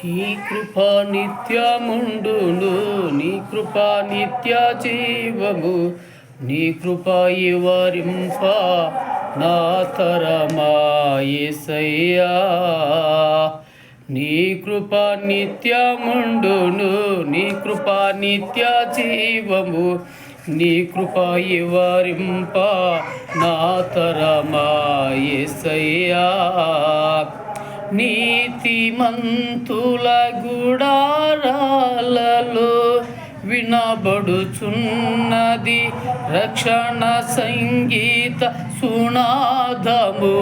నీ కృప నిత్యముండును, నీ కృప నిత్య జీవము, నీ కృప ఇవరింప నా తరమా యేసయ్యా. నీ కృప నిత్యముండును, నీ కృప నిత్య జీవము, నీ కృప ఇవరింప నా తరమా యేసయ్యా. నీతిమంతుల గుడారాలలో వినబడుచున్నది రక్షణ సంగీత సునాదము.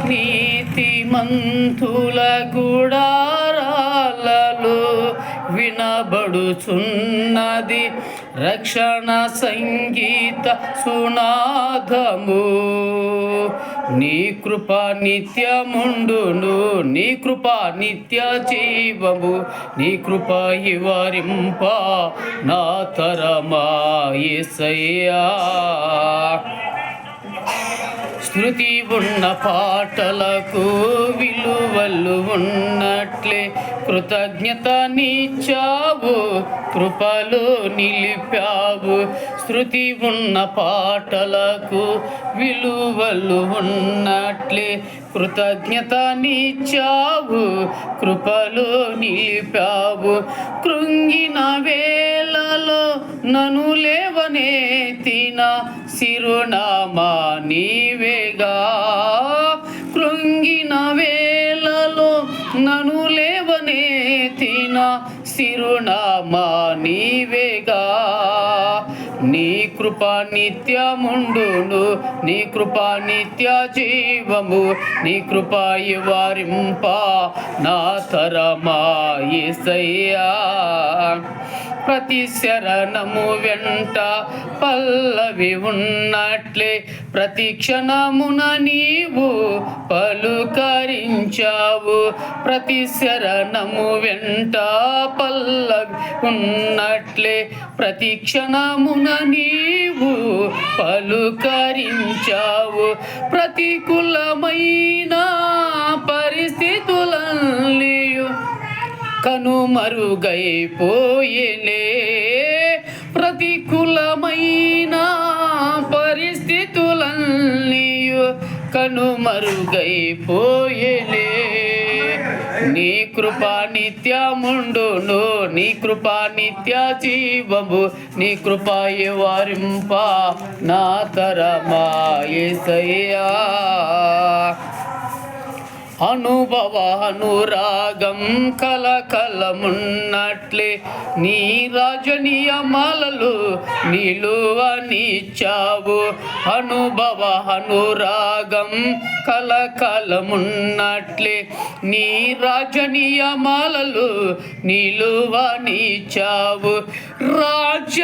నీతిమంతుల గుడారాలలో వినబడుచున్నది రక్షణ సంగీత సునాదము. నీ కృప నిత్యముండును, నీ కృప నిత్య జీవము, నీ కృప ఇవరింప నా తరమా యేసయ్యా. శృతి ఉన్న పాటలకు విలువలు ఉన్నట్లే కృతజ్ఞత నీచావు, కృపలో నిలిపావు. శృతి ఉన్న పాటలకు విలువలు ఉన్నట్లే కృతజ్ఞత నీచావు, కృపలో నిలిపావు. కృంగిన వేళలో నన్ను లేవనెత్తిన చిరునామా నీవేగా. కృంగిన వేళలో నన్ను లేవనెత్తిన చిరునామా నీవేగా. నీ కృప నిత్యముండును, నీ కృప నిత్య జీవము, నీ కృప ఇవరింప నా తరమా యేసయ్యా. ప్రతి శరణము వెంట పల్లవి ఉన్నట్లే ప్రతి క్షణమున నీవు పలుకరించావు. ప్రతి శరణము వెంట పల్లవి ఉన్నట్లే ప్రతి క్షణమున నీవు పలుకరించావు. ప్రతికూలమైన పరిస్థితులన్నీ కనుమరుగైపోయేలే. ప్రతికూలమైన పరిస్థితులన్నీ కనుమరుగైపోయేలే. నీ కృప నిత్యముండును, నీ కృప నిత్య జీవము, నీ కృప ఇవరింప నా తరమా యేసయ్యా. అనుభవ అనురాగం కలకలమున్నట్లే నీ రాజనీయమాలలో నిలువనిచ్చావు. అనుభవ అనురాగం కలకలమున్నట్లే నీ రాజనీయమాలలో నిలువనిచ్చావు. రాజ